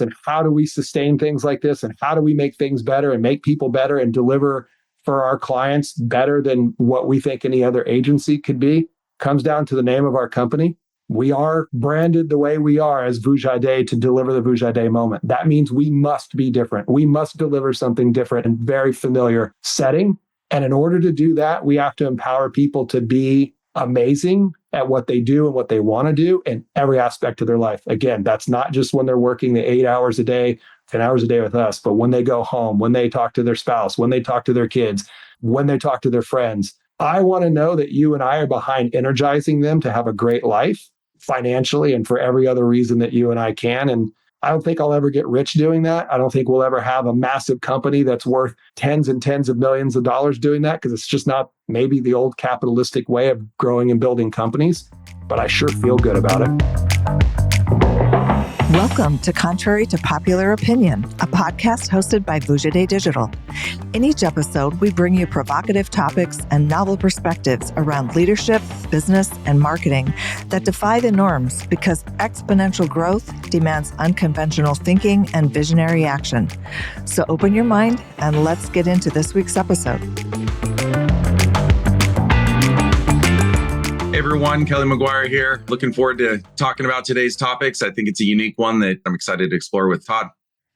and how do we sustain things like this, and how do we make things better and make people better and deliver for our clients better than what we think any other agency could be, comes down to the name of our company. We are branded the way we are as Vuja Dé to deliver the Vuja Dé moment. That means we must be different. We must deliver something different in very familiar setting. And in order to do that, we have to empower people to be amazing at what they do and what they want to do in every aspect of their life. Again, that's not just when they're working the 8 hours a day, 10 hours a day with us, but when they go home, when they talk to their spouse, when they talk to their kids, when they talk to their friends. I want to know that you and I are behind energizing them to have a great life financially and for every other reason that you and I can. And I don't think I'll ever get rich doing that. I don't think we'll ever have a massive company that's worth tens and tens of millions of dollars doing that, because it's just not maybe the old capitalistic way of growing and building companies. But I sure feel good about it. Welcome to Contrary to Popular Opinion, a podcast hosted by Vuja Dé Digital. In each episode, we bring you provocative topics and novel perspectives around leadership, business, and marketing that defy the norms because exponential growth demands unconventional thinking and visionary action. So open your mind and let's get into this week's episode. Hey everyone, Kelly Maguire here. Looking forward to talking about today's topics. I think it's a unique one that I'm excited to explore with Todd.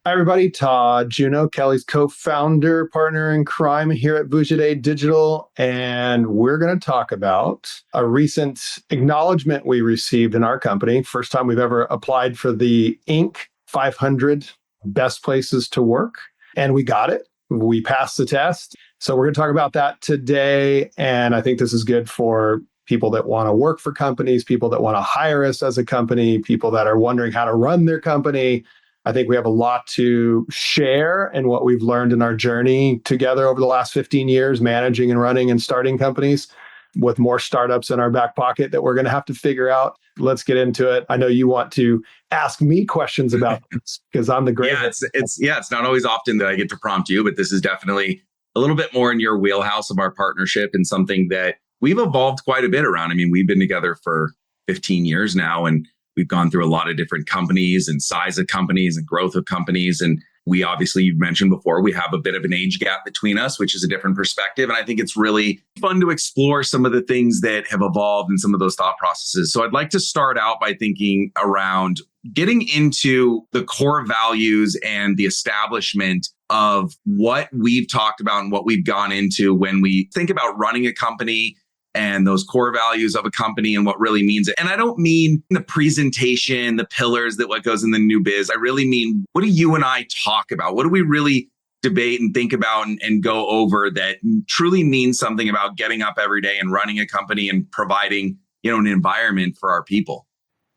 Hi everybody, Todd Juneau, Kelly's co-founder, partner in crime here at Vuja Dé Digital. And we're going to talk about a recent acknowledgement we received in our company. First time we've ever applied for the Inc. 500 Best Places to Work. And we got it. We passed the test. So we're going to talk about that today. And I think this is good for people that want to work for companies, people that want to hire us as a company, people that are wondering how to run their company. I think we have a lot to share and what we've learned in our journey together over the last 15 years, managing and running and starting companies, with more startups in our back pocket that we're going to have to figure out. Let's get into it. I know you want to ask me questions about this because I'm the great. It's not always often that I get to prompt you, but this is definitely a little bit more in your wheelhouse of our partnership and something that we've evolved quite a bit around. I mean, we've been together for 15 years now, and we've gone through a lot of different companies and size of companies and growth of companies. And we obviously, you've mentioned before, we have a bit of an age gap between us, which is a different perspective. And I think it's really fun to explore some of the things that have evolved and some of those thought processes. So I'd like to start out by thinking around getting into the core values and the establishment of what we've talked about and what we've gone into when we think about running a company and those core values of a company and what really means it. And I don't mean the presentation, the pillars that what goes in the new biz. I really mean, what do you and I talk about? What do we really debate and think about and go over that truly means something about getting up every day and running a company and providing, an environment for our people?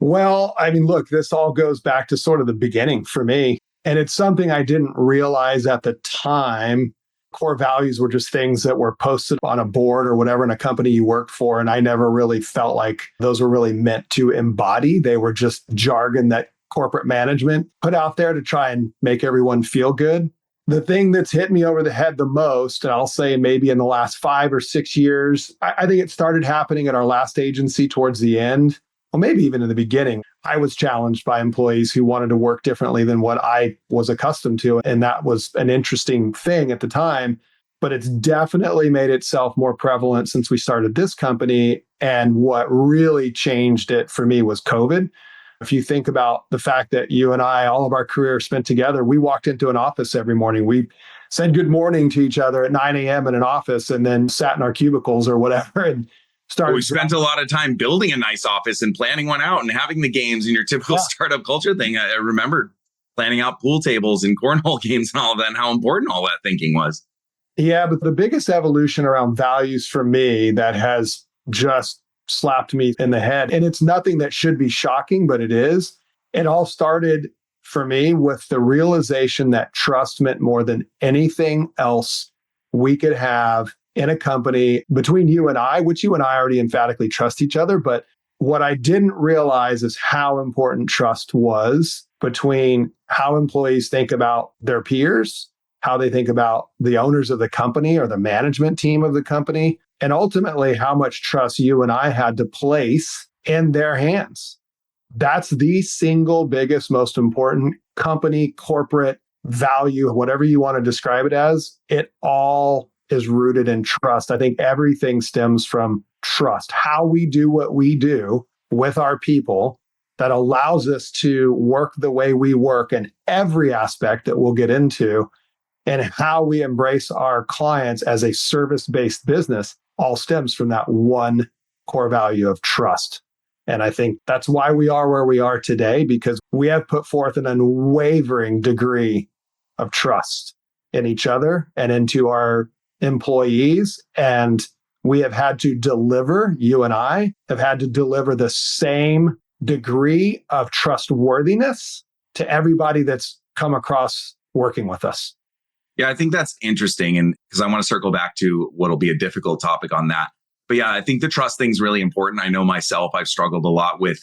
Well, I mean, look, this all goes back to sort of the beginning for me. And it's something I didn't realize at the time. Core values were just things that were posted on a board or whatever in a company you worked for. And I never really felt like those were really meant to embody. They were just jargon that corporate management put out there to try and make everyone feel good. The thing that's hit me over the head the most, and I'll say maybe in the last 5 or 6 years, I think it started happening at our last agency towards the end. Well, maybe even in the beginning, I was challenged by employees who wanted to work differently than what I was accustomed to. And that was an interesting thing at the time, but it's definitely made itself more prevalent since we started this company. And what really changed it for me was COVID. If you think about the fact that you and I, all of our career spent together, we walked into an office every morning. We said good morning to each other at 9 a.m. in an office and then sat in our cubicles or whatever and we spent a lot of time building a nice office and planning one out and having the games and your typical startup culture thing. I remember planning out pool tables and cornhole games and all of that and how important all that thinking was. Yeah, but the biggest evolution around values for me that has just slapped me in the head, and it's nothing that should be shocking, but it is. It all started for me with the realization that trust meant more than anything else we could have in a company between you and I, which you and I already emphatically trust each other. But what I didn't realize is how important trust was between how employees think about their peers, how they think about the owners of the company or the management team of the company, and ultimately how much trust you and I had to place in their hands. That's the single biggest, most important company, corporate value, whatever you want to describe it as. It all is rooted in trust. I think everything stems from trust. How we do what we do with our people that allows us to work the way we work in every aspect that we'll get into, and how we embrace our clients as a service-based business all stems from that one core value of trust. And I think that's why we are where we are today, because we have put forth an unwavering degree of trust in each other and into our employees. And we have had to deliver, you and I have had to deliver the same degree of trustworthiness to everybody that's come across working with us. Yeah, I think that's interesting. And because I want to circle back to what'll be a difficult topic on that. But yeah, I think the trust thing's really important. I know myself, I've struggled a lot with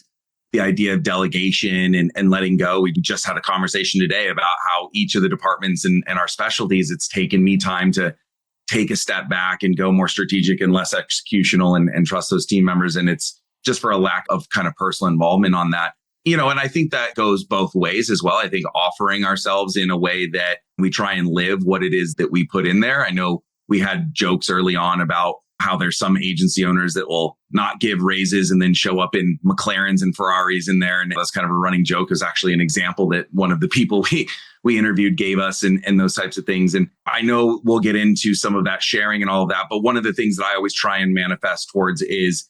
the idea of delegation and letting go. We just had a conversation today about how each of the departments and our specialties, it's taken me time to take a step back and go more strategic and less executional and trust those team members. And it's just for a lack of kind of personal involvement on that. And I think that goes both ways as well. I think offering ourselves in a way that we try and live what it is that we put in there. I know we had jokes early on about how there's some agency owners that will not give raises and then show up in McLarens and Ferraris in there. And that's kind of a running joke. Is actually an example that one of the people we interviewed gave us and those types of things. And I know we'll get into some of that sharing and all of that. But one of the things that I always try and manifest towards is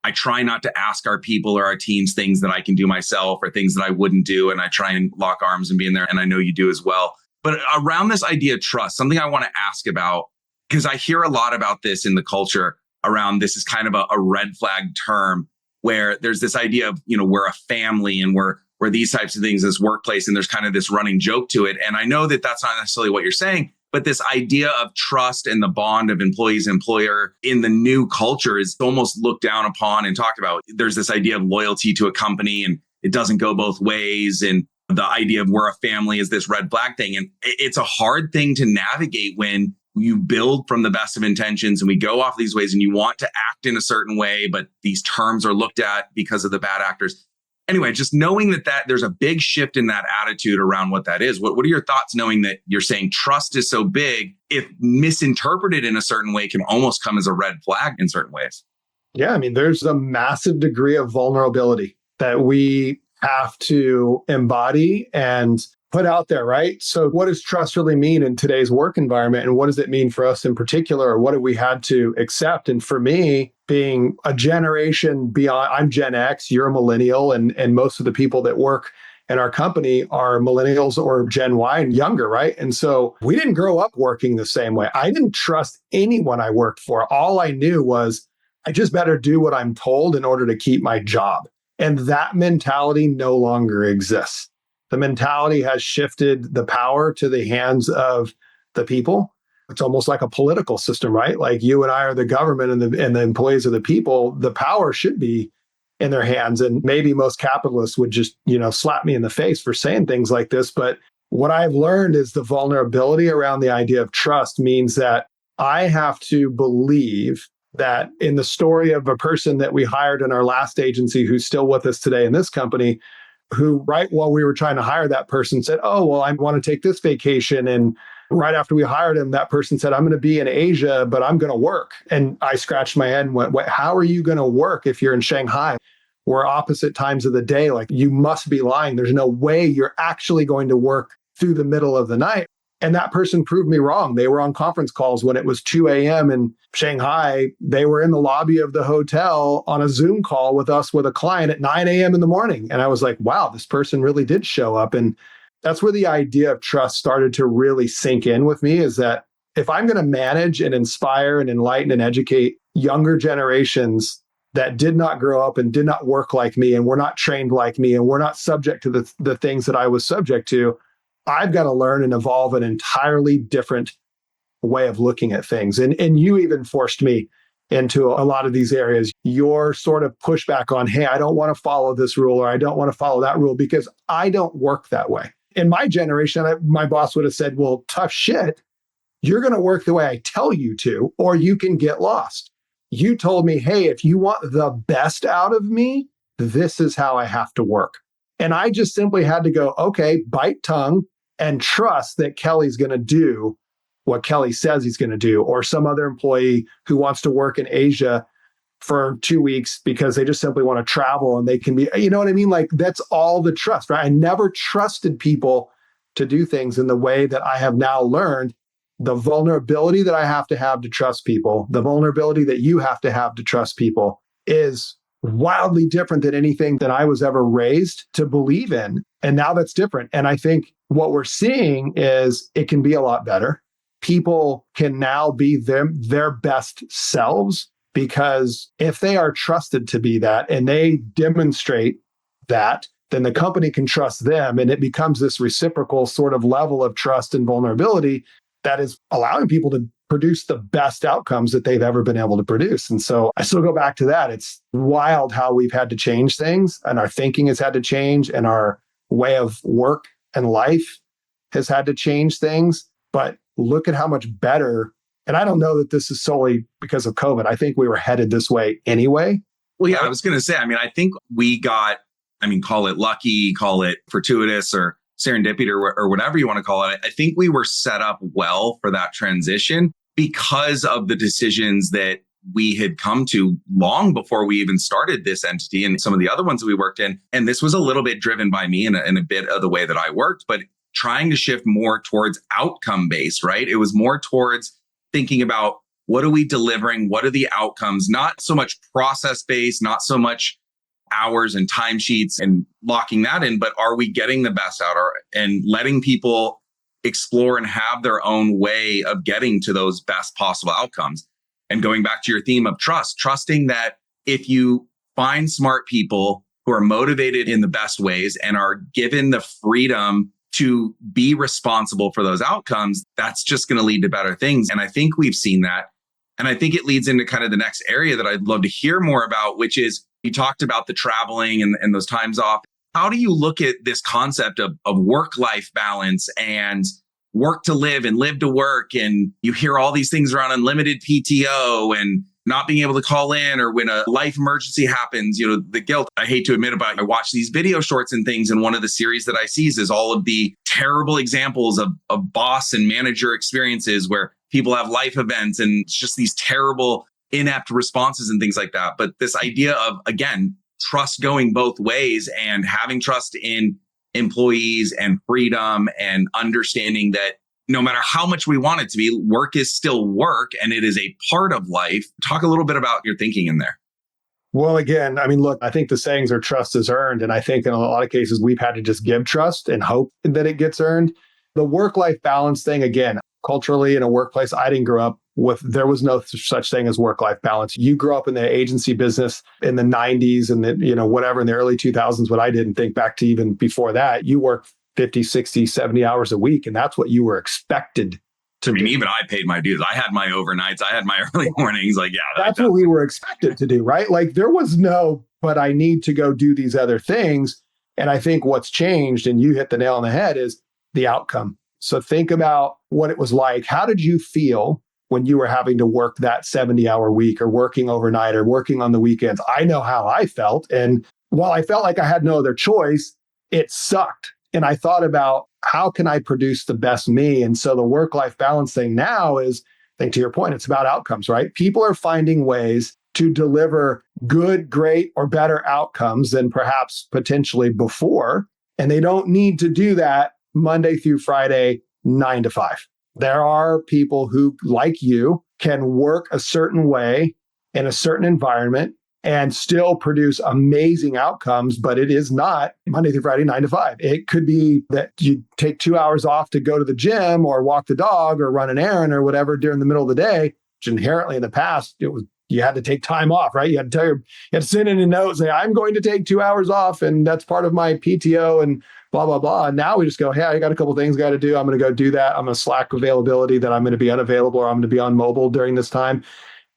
I try not to ask our people or our teams things that I can do myself or things that I wouldn't do. And I try and lock arms and be in there. And I know you do as well. But around this idea of trust, something I want to ask about, because I hear a lot about this in the culture around this is kind of a red flag term where there's this idea of, we're a family and we're these types of things, this workplace, and there's kind of this running joke to it. And I know that that's not necessarily what you're saying, but this idea of trust and the bond of employees and employer in the new culture is almost looked down upon and talked about. There's this idea of loyalty to a company and it doesn't go both ways. And the idea of we're a family is this red flag thing. And it's a hard thing to navigate when you build from the best of intentions and we go off these ways and you want to act in a certain way, but these terms are looked at because of the bad actors. Anyway, just knowing that there's a big shift in that attitude around what that is. What are your thoughts knowing that you're saying trust is so big, if misinterpreted in a certain way, can almost come as a red flag in certain ways? Yeah, I mean, there's a massive degree of vulnerability that we have to embody and put out there, right? So what does trust really mean in today's work environment? And what does it mean for us in particular? Or what have we had to accept? And for me, being a generation beyond, I'm Gen X, you're a millennial, and most of the people that work in our company are millennials or Gen Y and younger, right? And so we didn't grow up working the same way. I didn't trust anyone I worked for. All I knew was I just better do what I'm told in order to keep my job. And that mentality no longer exists. The mentality has shifted the power to the hands of the people. It's almost like a political system, right? Like you and I are the government and the employees of the people. The power should be in their hands. And maybe most capitalists would just, slap me in the face for saying things like this. But what I've learned is the vulnerability around the idea of trust means that I have to believe that in the story of a person that we hired in our last agency who's still with us today in this company, who right while we were trying to hire that person said, oh, well, I want to take this vacation. And right after we hired him, that person said, I'm going to be in Asia, but I'm going to work. And I scratched my head and went, how are you going to work if you're in Shanghai? We're opposite times of the day. Like, you must be lying. There's no way you're actually going to work through the middle of the night. And that person proved me wrong. They were on conference calls when it was 2 a.m. in Shanghai. They were in the lobby of the hotel on a Zoom call with us with a client at 9 a.m. in the morning. And I was like, wow, this person really did show up. And that's where the idea of trust started to really sink in with me, is that if I'm going to manage and inspire and enlighten and educate younger generations that did not grow up and did not work like me and were not trained like me and were not subject to the things that I was subject to, I've got to learn and evolve an entirely different way of looking at things. And you even forced me into a lot of these areas. Your sort of pushback on, hey, I don't want to follow this rule or I don't want to follow that rule because I don't work that way. In my generation, my boss would have said, well, tough shit. You're going to work the way I tell you to, or you can get lost. You told me, hey, if you want the best out of me, this is how I have to work. And I just simply had to go, okay, bite tongue and trust that Kelly's going to do what Kelly says he's going to do, or some other employee who wants to work in Asia for 2 weeks because they just simply want to travel and they can be, you know what I mean? Like that's all the trust, right? I never trusted people to do things in the way that I have now learned. The vulnerability that I have to trust people, the vulnerability that you have to trust people is wildly different than anything that I was ever raised to believe in. And now that's different. And I think what we're seeing is it can be a lot better. People can now be their best selves, because if they are trusted to be that and they demonstrate that, then the company can trust them. And it becomes this reciprocal sort of level of trust and vulnerability that is allowing people to produce the best outcomes that they've ever been able to produce. And so I still go back to that. It's wild how we've had to change things, and our thinking has had to change, and our way of work and life has had to change things. But look at how much better. And I don't know that this is solely because of COVID. I think we were headed this way anyway. Well, yeah, I was going to say, I think we got, call it lucky, call it fortuitous or serendipity or whatever you want to call it. I think we were set up well for that transition because of the decisions that we had come to long before we even started this entity and some of the other ones that we worked in. And this was a little bit driven by me in a bit of the way that I worked, but trying to shift more towards outcome based, right? It was more towards thinking about what are we delivering? What are the outcomes? Not so much process based, not so much hours and timesheets and locking that in, but are we getting the best out and letting people explore and have their own way of getting to those best possible outcomes? And going back to your theme of trust, trusting that if you find smart people who are motivated in the best ways and are given the freedom to be responsible for those outcomes, that's just going to lead to better things. And I think we've seen that. And I think it leads into kind of the next area that I'd love to hear more about, which is you talked about the traveling and those times off. How do you look at this concept of work-life balance and work to live and live to work? And you hear all these things around unlimited PTO and not being able to call in, or when a life emergency happens, the guilt. I hate to admit about it. I watch these video shorts and things, and one of the series that I see is all of the terrible examples of boss and manager experiences where people have life events and it's just these terrible, inept responses and things like that. But this idea of, again, trust going both ways and having trust in employees and freedom and understanding that no matter how much we want it to be, work is still work and it is a part of life. Talk a little bit about your thinking in there. Well, again, look, I think the sayings are trust is earned. And I think in a lot of cases, we've had to just give trust and hope that it gets earned. The work-life balance thing, again, culturally in a workplace, I didn't grow up with, there was no such thing as work-life balance. You grew up in the agency business in the 90s and whatever in the early 2000s, what I didn't think back to even before that, you worked 50, 60, 70 hours a week. And that's what you were expected to do. Even I paid my dues. I had my overnights. I had my early mornings. That's what we were expected to do, right? Like there was no, but I need to go do these other things. And I think what's changed, and you hit the nail on the head, is the outcome. So think about what it was like. How did you feel when you were having to work that 70-hour week or working overnight or working on the weekends? I know how I felt. And while I felt like I had no other choice, it sucked. And I thought about how can I produce the best me? And so the work-life balance thing now is, I think to your point, it's about outcomes, right? People are finding ways to deliver good, great, or better outcomes than perhaps potentially before. And they don't need to do that Monday through Friday, 9 to 5. There are people who, like you, can work a certain way in a certain environment and still produce amazing outcomes, but it is not Monday through Friday, 9 to 5. It could be that you take 2 hours off to go to the gym or walk the dog or run an errand or whatever during the middle of the day, which inherently in the past, you had to take time off, right? You had to send in a note, say, I'm going to take 2 hours off and that's part of my PTO and blah, blah, blah. And now we just go, hey, I got a couple of things I got to do. I'm going to go do that. I'm going to Slack availability that I'm going to be unavailable or I'm going to be on mobile during this time.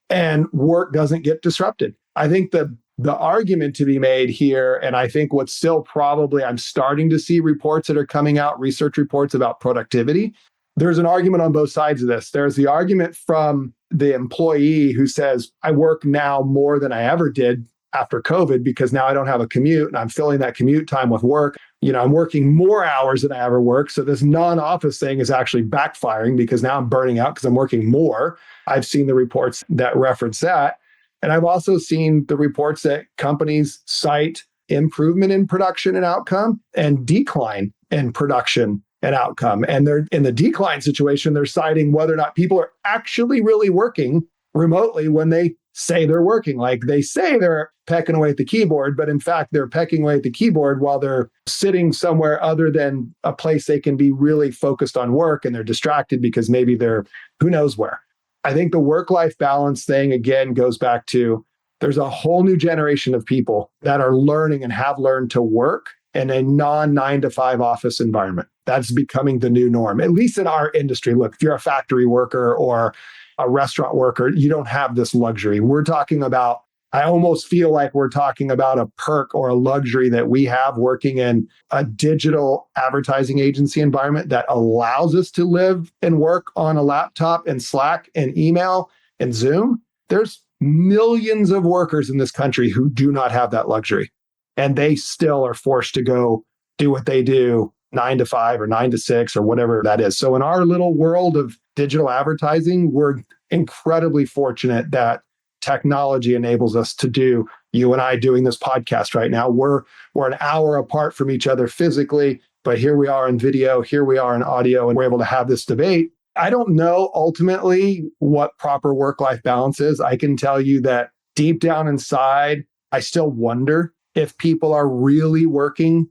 And work doesn't get disrupted. I think the argument to be made here, and I think what's still probably, I'm starting to see reports that are coming out, research reports about productivity. There's an argument on both sides of this. There's the argument from the employee who says, I work now more than I ever did after COVID because now I don't have a commute and I'm filling that commute time with work. I'm working more hours than I ever worked. So this non-office thing is actually backfiring because now I'm burning out because I'm working more. I've seen the reports that reference that. And I've also seen the reports that companies cite improvement in production and outcome and decline in production and outcome. And they're in the decline situation, they're citing whether or not people are actually really working remotely when they say they're working. Like they say they're pecking away at the keyboard, but in fact, they're pecking away at the keyboard while they're sitting somewhere other than a place they can be really focused on work, and they're distracted because maybe they're who knows where. I think the work-life balance thing, again, goes back to there's a whole new generation of people that are learning and have learned to work in a non-9 to 5 office environment. That's becoming the new norm, at least in our industry. Look, if you're a factory worker or a restaurant worker, you don't have this luxury. We're talking about, I almost feel like we're talking about a perk or a luxury that we have working in a digital advertising agency environment that allows us to live and work on a laptop and Slack and email and Zoom. There's millions of workers in this country who do not have that luxury. And they still are forced to go do what they do 9 to 5 or 9 to 6 or whatever that is. So in our little world of digital advertising, we're incredibly fortunate that technology enables us to do, you and I doing this podcast right now. We're an hour apart from each other physically, but here we are in video, here we are in audio, and we're able to have this debate. I don't know ultimately what proper work-life balance is. I can tell you that deep down inside, I still wonder if people are really working.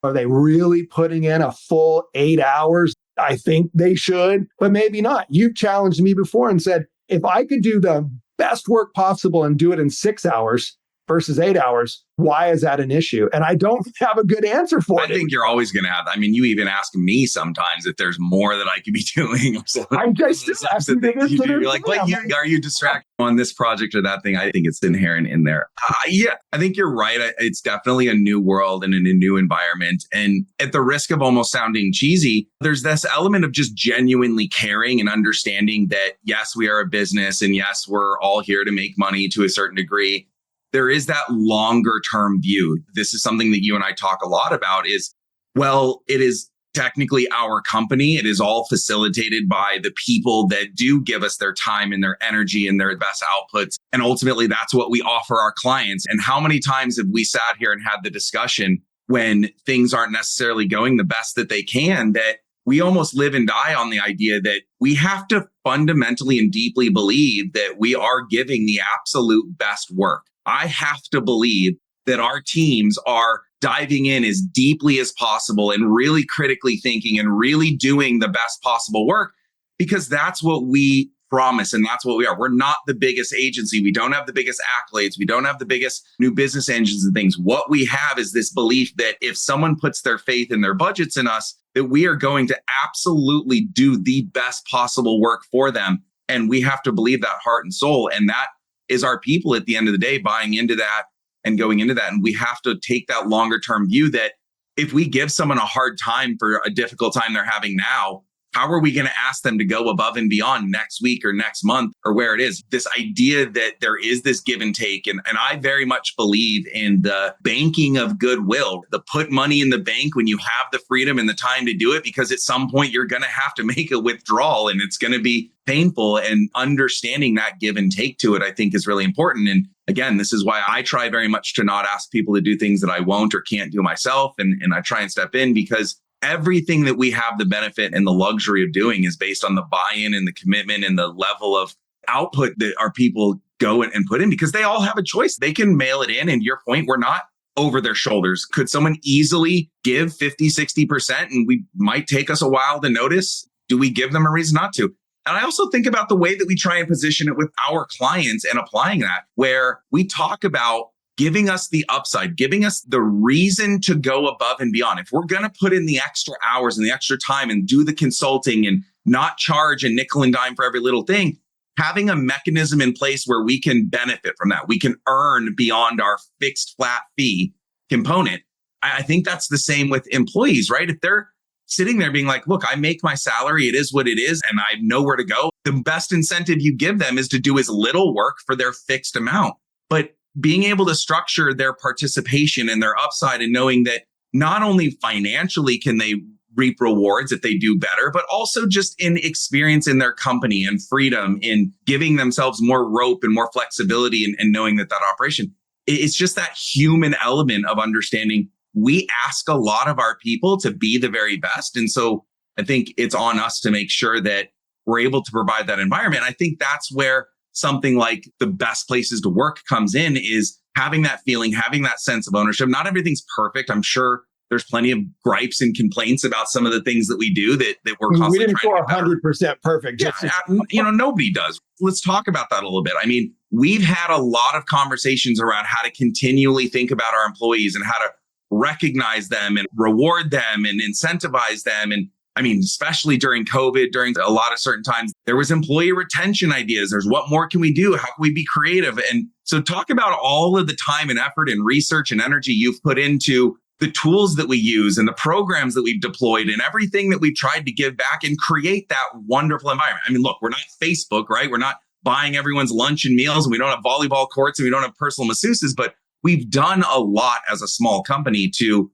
Are they really putting in a full 8 hours? I think they should, but maybe not. You've challenged me before and said, if I could do the best work possible and do it in 6 hours versus 8 hours, why is that an issue? And I don't have a good answer for it. I think you're always going to have that. I mean, you even ask me sometimes if there's more that I could be doing. I'm just asking you're like, are you distracted on this project or that thing? I think it's inherent in there. Yeah, I think you're right. It's definitely a new world and in a new environment. And at the risk of almost sounding cheesy, there's this element of just genuinely caring and understanding that, yes, we are a business and yes, we're all here to make money to a certain degree. There is that longer term view. This is something that you and I talk a lot about is, well, it is technically our company. It is all facilitated by the people that do give us their time and their energy and their best outputs. And ultimately, that's what we offer our clients. And how many times have we sat here and had the discussion when things aren't necessarily going the best that they can, that we almost live and die on the idea that we have to fundamentally and deeply believe that we are giving the absolute best work. I have to believe that our teams are diving in as deeply as possible and really critically thinking and really doing the best possible work, because that's what we promise and that's what we are. We're not the biggest agency. We don't have the biggest accolades. We don't have the biggest new business engines and things. What we have is this belief that if someone puts their faith and their budgets in us, that we are going to absolutely do the best possible work for them. And we have to believe that heart and soul. And that is our people at the end of the day buying into that and going into that. And we have to take that longer term view that if we give someone a hard time for a difficult time they're having now, how are we going to ask them to go above and beyond next week or next month or where it is? This idea that there is this give and take. And I very much believe in the banking of goodwill, the put money in the bank when you have the freedom and the time to do it, because at some point you're going to have to make a withdrawal and it's going to be painful. And understanding that give and take to it, I think is really important. And again, this is why I try very much to not ask people to do things that I won't or can't do myself. And I try and step in because everything that we have the benefit and the luxury of doing is based on the buy-in and the commitment and the level of output that our people go and put in, because they all have a choice. They can mail it in. And to your point, we're not over their shoulders. Could someone easily give 50, 60% and we might take us a while to notice? Do we give them a reason not to? And I also think about the way that we try and position it with our clients and applying that, where we talk about giving us the upside, giving us the reason to go above and beyond. If we're going to put in the extra hours and the extra time and do the consulting and not charge a nickel and dime for every little thing, having a mechanism in place where we can benefit from that, we can earn beyond our fixed flat fee component. I think that's the same with employees, right? If they're sitting there being like, look, I make my salary, it is what it is, and I know where to go, the best incentive you give them is to do as little work for their fixed amount. But being able to structure their participation and their upside and knowing that not only financially can they reap rewards if they do better, but also just in experience in their company and freedom in giving themselves more rope and more flexibility and knowing that operation. It's just that human element of understanding we ask a lot of our people to be the very best. And so I think it's on us to make sure that we're able to provide that environment. I think that's where something like the best places to work comes in, is having that feeling, having that sense of ownership. Not everything's perfect. I'm sure there's plenty of gripes and complaints about some of the things that we do that we're constantly we didn't trying go to get 100% perfect. Yeah, nobody does. Let's talk about that a little bit. I mean, we've had a lot of conversations around how to continually think about our employees and how to recognize them and reward them and incentivize them. And I mean, especially during COVID, during a lot of certain times, there was employee retention ideas. There's what more can we do? How can we be creative? And so talk about all of the time and effort and research and energy you've put into the tools that we use and the programs that we've deployed and everything that we've tried to give back and create that wonderful environment. I mean, look, we're not Facebook, right? We're not buying everyone's lunch and meals, and we don't have volleyball courts, and we don't have personal masseuses, but we've done a lot as a small company to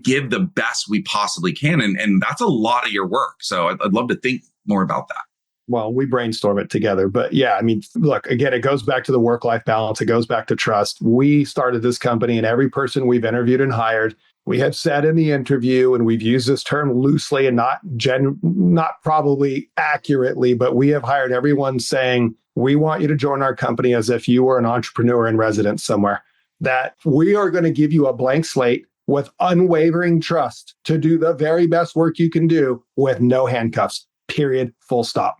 give the best we possibly can. And that's a lot of your work. So I'd love to think more about that. Well, we brainstorm it together. But yeah, I mean, look, again, it goes back to the work-life balance. It goes back to trust. We started this company, and every person we've interviewed and hired, we have said in the interview, and we've used this term loosely and not probably accurately, but we have hired everyone saying, we want you to join our company as if you were an entrepreneur in residence somewhere, that we are going to give you a blank slate with unwavering trust to do the very best work you can do with no handcuffs, period, full stop.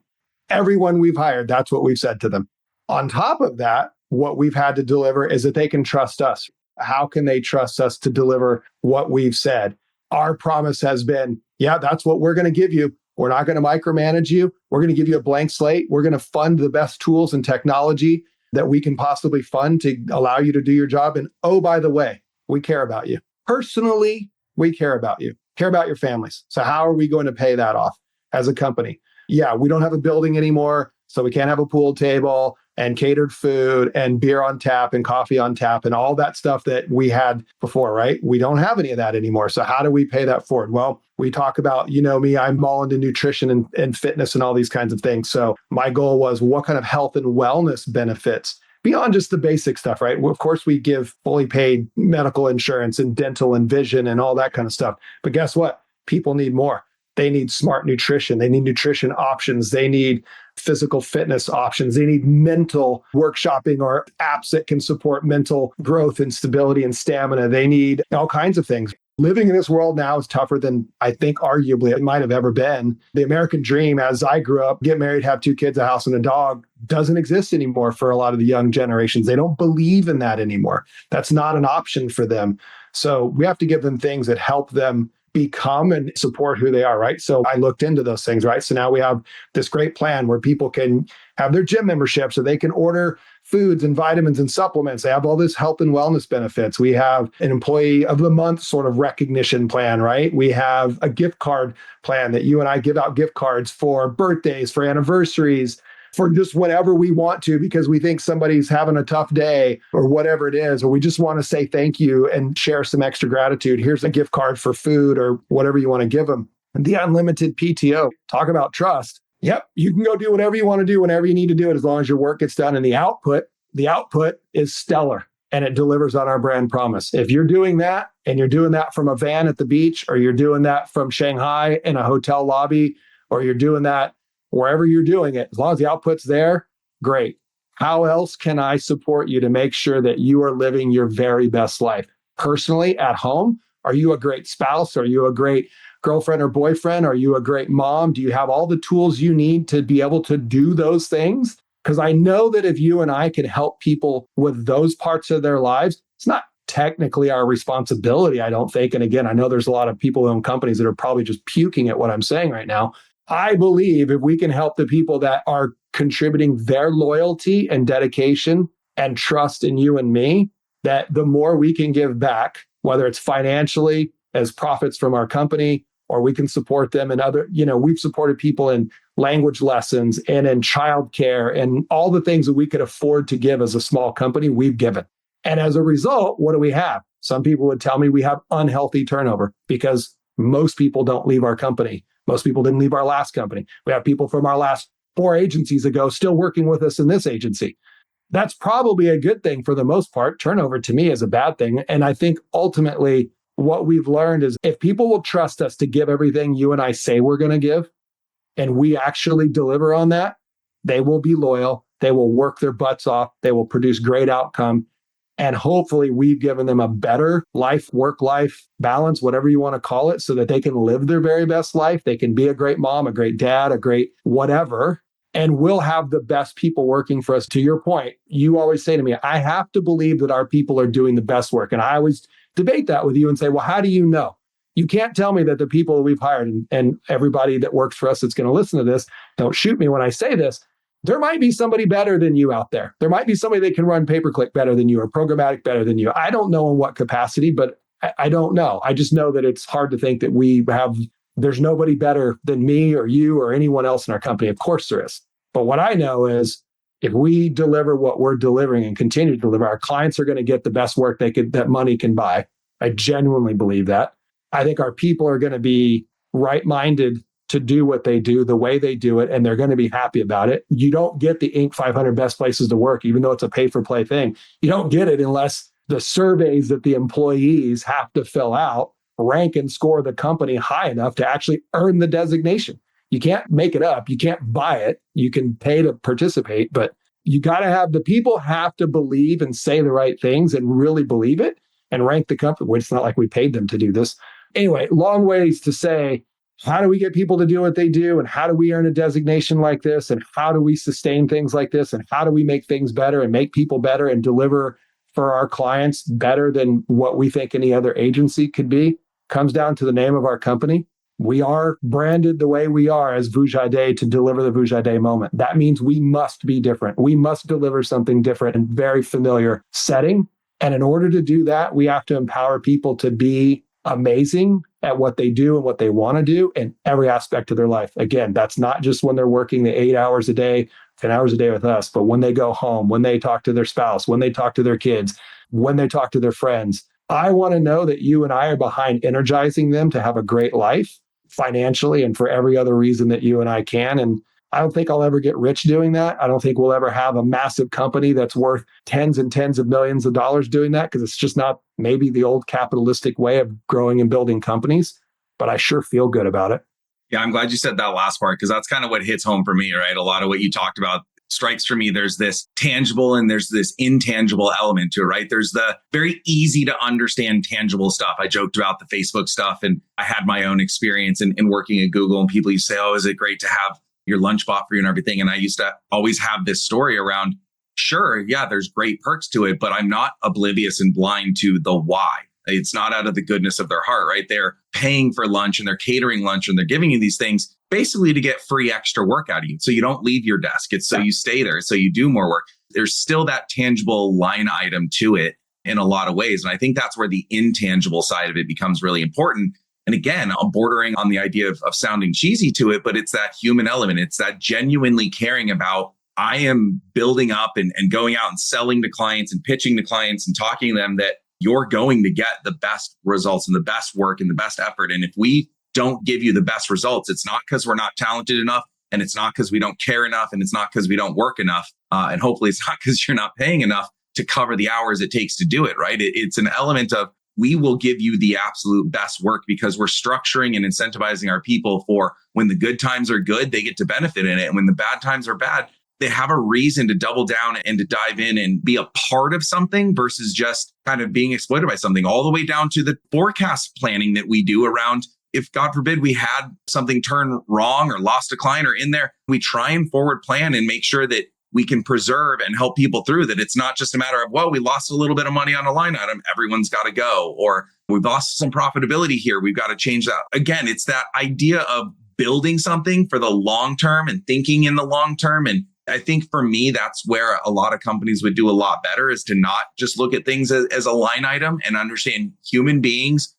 Everyone we've hired, that's what we've said to them. On top of that, what we've had to deliver is that they can trust us. How can they trust us to deliver what we've said? Our promise has been, yeah, that's what we're going to give you. We're not going to micromanage you. We're going to give you a blank slate. We're going to fund the best tools and technology that we can possibly fund to allow you to do your job. And oh, by the way, we care about you. Personally, we care about you, care about your families. So how are we going to pay that off as a company? Yeah, we don't have a building anymore, so we can't have a pool table and catered food and beer on tap and coffee on tap and all that stuff that we had before, right? We don't have any of that anymore. So how do we pay that forward? Well, we talk about, you know me, I'm all into nutrition and fitness and all these kinds of things. So my goal was, what kind of health and wellness benefits beyond just the basic stuff, right? Well, of course, we give fully paid medical insurance and dental and vision and all that kind of stuff. But guess what? People need more. They need smart nutrition. They need nutrition options. They need physical fitness options. They need mental workshopping or apps that can support mental growth and stability and stamina. They need all kinds of things. Living in this world now is tougher than I think arguably it might have ever been. The American dream, as I grew up, get married, have 2 kids, a house and a dog, doesn't exist anymore for a lot of the young generations. They don't believe in that anymore. That's not an option for them. So we have to give them things that help them become and support who they are, right? So I looked into those things, right? So now we have this great plan where people can have their gym membership so they can order foods and vitamins and supplements. They have all this health and wellness benefits. We have an employee of the month sort of recognition plan, right? We have a gift card plan that you and I give out gift cards for birthdays, for anniversaries, for just whenever we want to, because we think somebody's having a tough day or whatever it is, or we just want to say thank you and share some extra gratitude. Here's a gift card for food or whatever you want to give them. And the Unlimited PTO, talk about trust. Yep, you can go do whatever you want to do whenever you need to do it, as long as your work gets done. And the output is stellar, and it delivers on our brand promise. If you're doing that and you're doing that from a van at the beach, or you're doing that from Shanghai in a hotel lobby, or you're doing that wherever you're doing it, as long as the output's there, great. How else can I support you to make sure that you are living your very best life? Personally, at home, are you a great spouse? Are you a great girlfriend or boyfriend? Are you a great mom? Do you have all the tools you need to be able to do those things? Because I know that if you and I can help people with those parts of their lives, it's not technically our responsibility, I don't think. And again, I know there's a lot of people who own companies that are probably just puking at what I'm saying right now. I believe if we can help the people that are contributing their loyalty and dedication and trust in you and me, that the more we can give back, whether it's financially as profits from our company, or we can support them in other, we've supported people in language lessons and in childcare and all the things that we could afford to give as a small company, we've given. And as a result, what do we have? Some people would tell me we have unhealthy turnover because most people don't leave our company. Most people didn't leave our last company. We have people from our last 4 agencies ago still working with us in this agency. That's probably a good thing for the most part. Turnover to me is a bad thing. And I think ultimately what we've learned is if people will trust us to give everything you and I say we're going to give, and we actually deliver on that, they will be loyal. They will work their butts off. They will produce great outcome. And hopefully we've given them a better life, work-life balance, whatever you want to call it, so that they can live their very best life. They can be a great mom, a great dad, a great whatever. And we'll have the best people working for us. To your point, you always say to me, I have to believe that our people are doing the best work. And I always debate that with you and say, well, how do you know? You can't tell me that the people that we've hired and everybody that works for us that's going to listen to this, don't shoot me when I say this. There might be somebody better than you out there. There might be somebody that can run pay-per-click better than you or programmatic better than you. I don't know in what capacity, but I don't know. I just know that it's hard to think that there's nobody better than me or you or anyone else in our company. Of course there is. But what I know is if we deliver what we're delivering and continue to deliver, our clients are going to get the best work that money can buy. I genuinely believe that. I think our people are going to be right-minded to do what they do, the way they do it, and they're going to be happy about it. You don't get the Inc. 500 best places to work, even though it's a pay-for-play thing. You don't get it unless the surveys that the employees have to fill out rank and score the company high enough to actually earn the designation. You can't make it up. You can't buy it. You can pay to participate, but you got to have the people have to believe and say the right things and really believe it and rank the company. Well, it's not like we paid them to do this. Anyway, long ways to say, how do we get people to do what they do? And how do we earn a designation like this? And how do we sustain things like this? And how do we make things better and make people better and deliver for our clients better than what we think any other agency could be? Comes down to the name of our company. We are branded the way we are as Vuja Dé to deliver the Vuja Dé moment. That means we must be different. We must deliver something different in very familiar setting. And in order to do that, we have to empower people to be amazing at what they do and what they want to do in every aspect of their life. Again, that's not just when they're working the 8 hours a day, 10 hours a day with us, but when they go home, when they talk to their spouse, when they talk to their kids, when they talk to their friends. I want to know that you and I are behind energizing them to have a great life financially and for every other reason that you and I can. And I don't think I'll ever get rich doing that. I don't think we'll ever have a massive company that's worth tens and tens of millions of dollars doing that because it's just not maybe the old capitalistic way of growing and building companies. But I sure feel good about it. Yeah, I'm glad you said that last part because that's kind of what hits home for me, right? A lot of what you talked about strikes for me. There's this tangible and there's this intangible element to it, right? There's the very easy to understand tangible stuff. I joked about the Facebook stuff and I had my own experience in working at Google and people used to say, oh, is it great to have your lunch bot for you and everything? And I used to always have this story around, sure, yeah, there's great perks to it, but I'm not oblivious and blind to the why. It's not out of the goodness of their heart, right? They're paying for lunch and they're catering lunch and they're giving you these things basically to get free extra work out of you. So you don't leave your desk. It's so you stay there. So you do more work. There's still that tangible line item to it in a lot of ways. And I think that's where the intangible side of it becomes really important. And again, I'm bordering on the idea of sounding cheesy to it, but it's that human element. It's that genuinely caring about, I am building up and going out and selling to clients and pitching to clients and talking to them that you're going to get the best results and the best work and the best effort. And if we don't give you the best results, it's not because we're not talented enough, and it's not because we don't care enough, and it's not because we don't work enough. And hopefully it's not because you're not paying enough to cover the hours it takes to do it, right? It's an element of, we will give you the absolute best work because we're structuring and incentivizing our people for when the good times are good, they get to benefit in it. And when the bad times are bad, they have a reason to double down and to dive in and be a part of something versus just kind of being exploited by something, all the way down to the forecast planning that we do around, if God forbid we had something turn wrong or lost a client or in there, we try and forward plan and make sure that we can preserve and help people through that. It's not just a matter of, well, we lost a little bit of money on a line item, everyone's got to go, or we've lost some profitability here, we've got to change that. Again, it's that idea of building something for the long term and thinking in the long term. And I think for me, that's where a lot of companies would do a lot better, is to not just look at things as a line item and understand human beings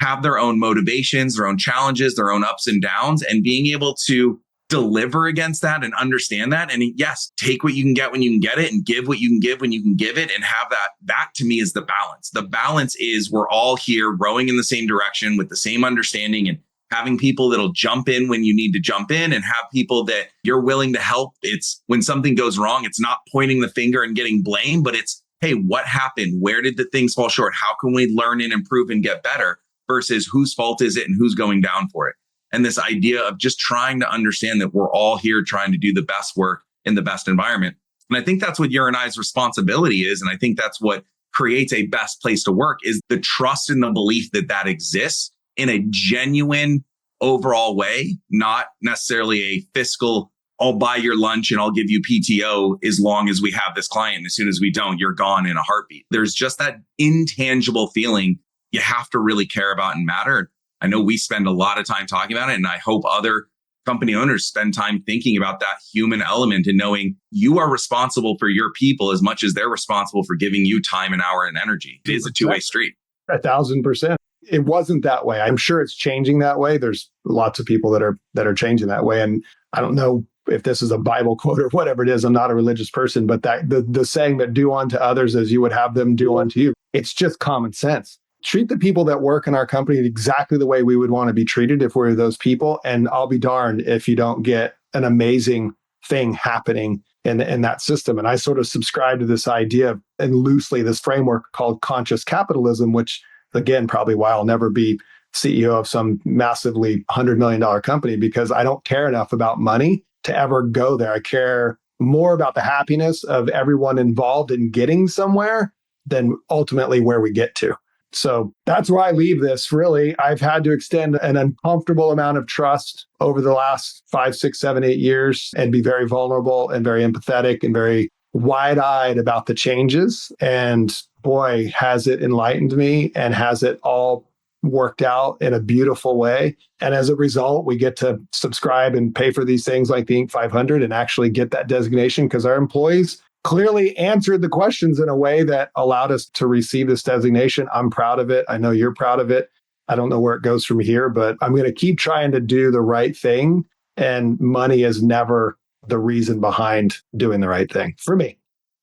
have their own motivations, their own challenges, their own ups and downs, and being able to deliver against that and understand that. And yes, take what you can get when you can get it and give what you can give when you can give it and have that. That to me is the balance. The balance is we're all here rowing in the same direction with the same understanding and having people that'll jump in when you need to jump in and have people that you're willing to help. It's when something goes wrong, it's not pointing the finger and getting blamed, but it's, hey, what happened? Where did the things fall short? How can we learn and improve and get better versus whose fault is it and who's going down for it? And this idea of just trying to understand that we're all here trying to do the best work in the best environment. And I think that's what your and I's responsibility is. And I think that's what creates a best place to work is the trust and the belief that that exists in a genuine overall way, not necessarily a fiscal, I'll buy your lunch and I'll give you PTO as long as we have this client. As soon as we don't, you're gone in a heartbeat. There's just that intangible feeling you have to really care about and matter. I know we spend a lot of time talking about it, and I hope other company owners spend time thinking about that human element and knowing you are responsible for your people as much as they're responsible for giving you time and hour and energy. It is a two-way street. 1,000%. It wasn't that way. I'm sure it's changing that way. There's lots of people that are changing that way. And I don't know if this is a Bible quote or whatever it is. I'm not a religious person, but that the saying that do unto others as you would have them do unto you. It's just common sense. Treat the people that work in our company exactly the way we would want to be treated if we're those people. And I'll be darned if you don't get an amazing thing happening in that system. And I sort of subscribe to this idea and loosely this framework called conscious capitalism, which again, probably why I'll never be CEO of some massively $100 million company, because I don't care enough about money to ever go there. I care more about the happiness of everyone involved in getting somewhere than ultimately where we get to. So that's where I leave this. Really, I've had to extend an uncomfortable amount of trust over the last 5, 6, 7, 8 years and be very vulnerable and very empathetic and very wide-eyed about the changes. And boy, has it enlightened me and has it all worked out in a beautiful way. And as a result, we get to subscribe and pay for these things like the Inc. 500 and actually get that designation because our employees clearly answered the questions in a way that allowed us to receive this designation. I'm proud of it. I know you're proud of it. I don't know where it goes from here, but I'm going to keep trying to do the right thing. And money is never the reason behind doing the right thing for me.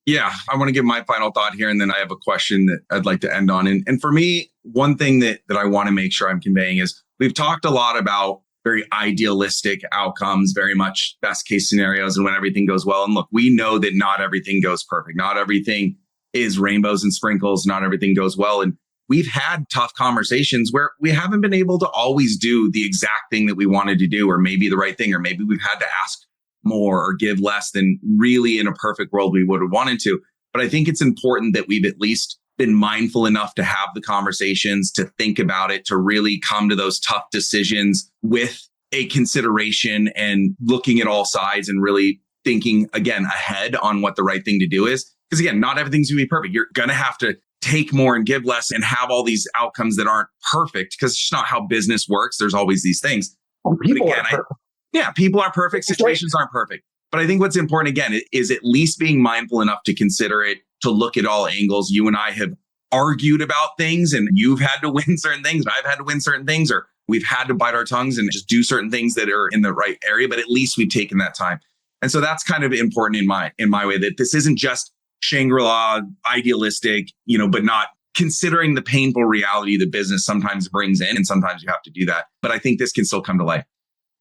Yeah, I want to give my final thought here, and then I have a question that I'd like to end on. And for me, one thing that I want to make sure I'm conveying is we've talked a lot about very idealistic outcomes, very much best case scenarios and when everything goes well. And look, we know that not everything goes perfect. Not everything is rainbows and sprinkles. Not everything goes well. And we've had tough conversations where we haven't been able to always do the exact thing that we wanted to do, or maybe the right thing, or maybe we've had to ask more or give less than really in a perfect world we would have wanted to. But I think it's important that we've at least been mindful enough to have the conversations, to think about it, to really come to those tough decisions with a consideration and looking at all sides and really thinking again ahead on what the right thing to do is. Because again, not everything's going to be perfect. You're going to have to take more and give less and have all these outcomes that aren't perfect because it's just not how business works. There's always these things. Well, people are perfect. People are perfect. Situations aren't perfect. But I think what's important, again, is at least being mindful enough to consider it, to look at all angles. You and I have argued about things and you've had to win certain things and I've had to win certain things, or we've had to bite our tongues and just do certain things that are in the right area. But at least we've taken that time. And so that's kind of important in my way, that this isn't just Shangri-La idealistic, but not considering the painful reality the business sometimes brings in. And sometimes you have to do that. But I think this can still come to life.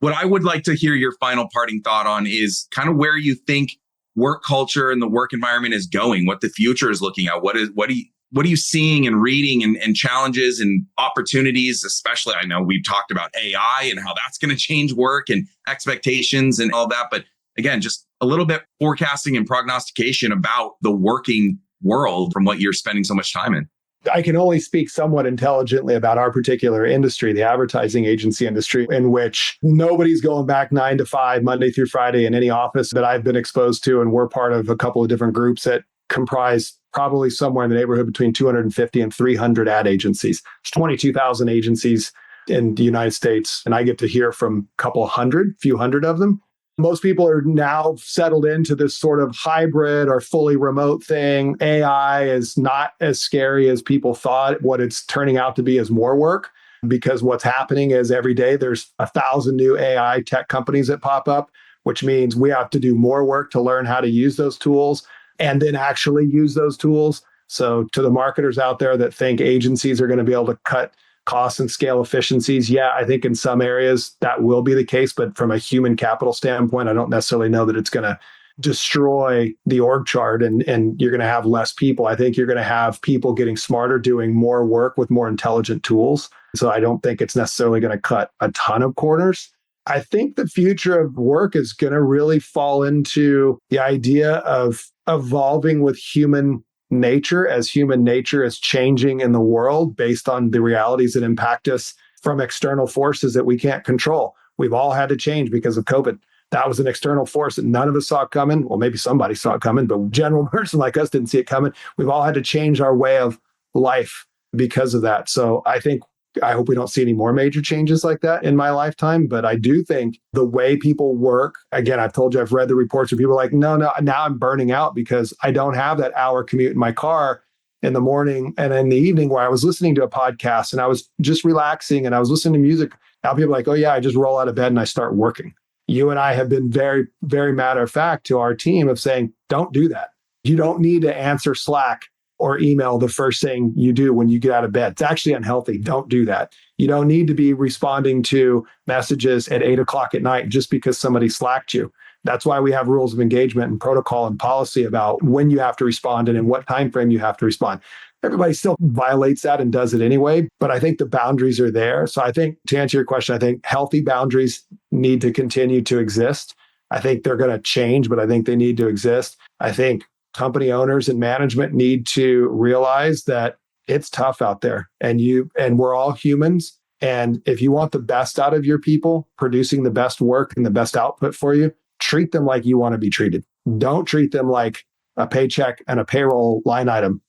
What I would like to hear your final parting thought on is kind of where you think work culture and the work environment is going, what the future is looking at. What are you seeing and reading and challenges and opportunities? Especially, I know we've talked about AI and how that's going to change work and expectations and all that. But again, just a little bit forecasting and prognostication about the working world from what you're spending so much time in. I can only speak somewhat intelligently about our particular industry, the advertising agency industry, in which nobody's going back 9 to 5, Monday through Friday in any office that I've been exposed to. And we're part of a couple of different groups that comprise probably somewhere in the neighborhood between 250 and 300 ad agencies. There's 22,000 agencies in the United States. And I get to hear from a few hundred of them. Most people are now settled into this sort of hybrid or fully remote thing. AI is not as scary as people thought. What it's turning out to be is more work. because what's happening is every day there's 1,000 new AI tech companies that pop up, which means we have to do more work to learn how to use those tools and then actually use those tools. So to the marketers out there that think agencies are going to be able to cut costs and scale efficiencies, yeah, I think in some areas that will be the case. But from a human capital standpoint, I don't necessarily know that it's going to destroy the org chart and you're going to have less people. I think you're going to have people getting smarter, doing more work with more intelligent tools. So I don't think it's necessarily going to cut a ton of corners. I think the future of work is going to really fall into the idea of evolving with human nature as human nature is changing in the world based on the realities that impact us from external forces that we can't control. We've all had to change because of COVID. That was an external force that none of us saw coming. Well, maybe somebody saw it coming, but a general person like us didn't see it coming. We've all had to change our way of life because of that. So I hope we don't see any more major changes like that in my lifetime. But I do think the way people work, again, I've told you, I've read the reports where people are like, no, now I'm burning out because I don't have that hour commute in my car in the morning and in the evening where I was listening to a podcast and I was just relaxing and I was listening to music. Now people are like, oh yeah, I just roll out of bed and I start working. You and I have been very, very matter of fact to our team of saying, don't do that. You don't need to answer Slack or email the first thing you do when you get out of bed. It's actually unhealthy. Don't do that. You don't need to be responding to messages at 8 o'clock at night just because somebody slacked you. That's why we have rules of engagement and protocol and policy about when you have to respond and in what time frame you have to respond. Everybody still violates that and does it anyway, but I think the boundaries are there. So I think to answer your question, I think healthy boundaries need to continue to exist. I think they're going to change, but I think they need to exist. I think company owners and management need to realize that it's tough out there and we're all humans. And if you want the best out of your people, producing the best work and the best output for you, treat them like you want to be treated. Don't treat them like a paycheck and a payroll line item.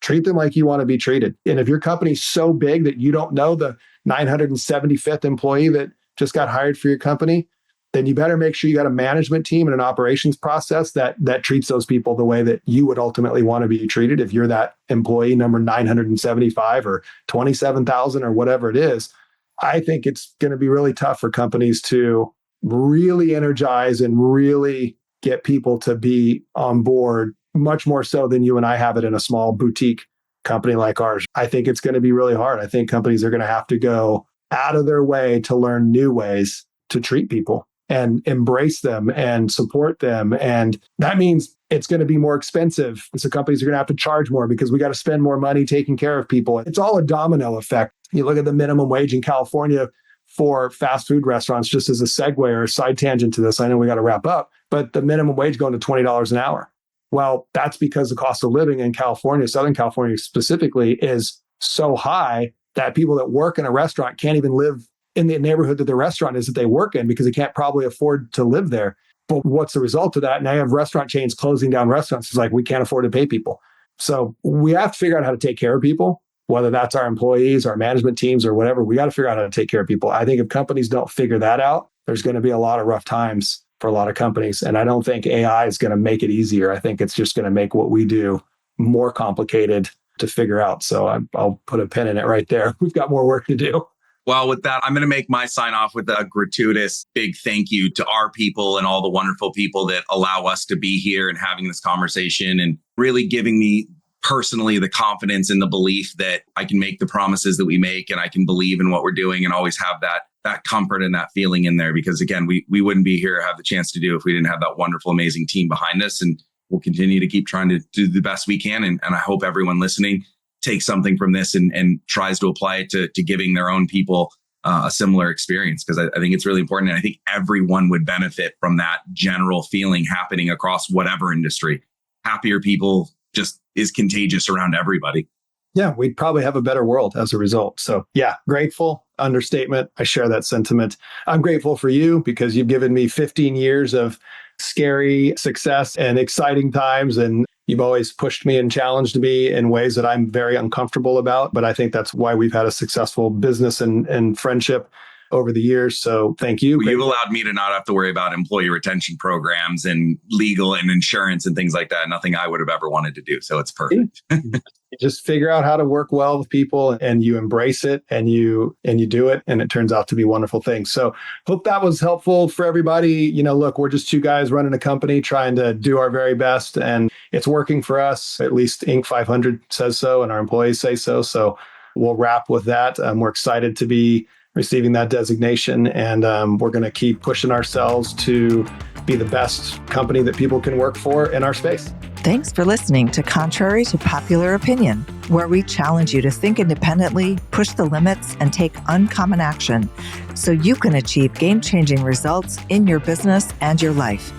Treat them like you want to be treated. And if your company's so big that you don't know the 975th employee that just got hired for your company, then you better make sure you got a management team and an operations process that treats those people the way that you would ultimately want to be treated if you're that employee number 975 or 27,000 or whatever it is. I think it's going to be really tough for companies to really energize and really get people to be on board, much more so than you and I have it in a small boutique company like ours. I think it's going to be really hard. I think companies are going to have to go out of their way to learn new ways to treat people and embrace them and support them. And that means it's going to be more expensive. So companies are going to have to charge more because we got to spend more money taking care of people. It's all a domino effect. You look at the minimum wage in California for fast food restaurants, just as a segue or a side tangent to this. I know we got to wrap up, but the minimum wage going to $20 an hour. Well, that's because the cost of living in California, Southern California specifically, is so high that people that work in a restaurant can't even live in the neighborhood that the restaurant is that they work in because they can't probably afford to live there. But what's the result of that? Now you have restaurant chains closing down restaurants. It's like, we can't afford to pay people. So we have to figure out how to take care of people, whether that's our employees, our management teams, or whatever. We got to figure out how to take care of people. I think if companies don't figure that out, there's going to be a lot of rough times for a lot of companies. And I don't think AI is going to make it easier. I think it's just going to make what we do more complicated to figure out. So I'll put a pin in it right there. We've got more work to do. Well, with that, I'm going to make my sign off with a gratuitous big thank you to our people and all the wonderful people that allow us to be here and having this conversation and really giving me personally the confidence and the belief that I can make the promises that we make and I can believe in what we're doing and always have that comfort and that feeling in there. Because again, we wouldn't be here or have the chance to do if we didn't have that wonderful, amazing team behind us. And we'll continue to keep trying to do the best we can. And I hope everyone listening takes something from this and tries to apply it to giving their own people a similar experience. Because I think it's really important. And I think everyone would benefit from that general feeling happening across whatever industry. Happier people just is contagious around everybody. Yeah, we'd probably have a better world as a result. So yeah, grateful, understatement. I share that sentiment. I'm grateful for you because you've given me 15 years of scary success and exciting times. And you've always pushed me and challenged me in ways that I'm very uncomfortable about. But I think that's why we've had a successful business and friendship. over the years. So thank you. Well, you've allowed me to not have to worry about employee retention programs and legal and insurance and things like that. Nothing I would have ever wanted to do. So it's perfect. You just figure out how to work well with people and you embrace it and you do it. And it turns out to be wonderful things. So hope that was helpful for everybody. Look, we're just two guys running a company trying to do our very best, and it's working for us. At least Inc. 500 says so, and our employees say so. So we'll wrap with that. We're excited to be receiving that designation, and we're going to keep pushing ourselves to be the best company that people can work for in our space. Thanks for listening to Contrary to Popular Opinion, where we challenge you to think independently, push the limits, and take uncommon action so you can achieve game-changing results in your business and your life.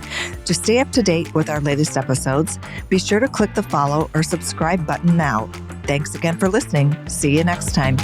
To stay up to date with our latest episodes, be sure to click the follow or subscribe button now. Thanks again for listening. See you next time.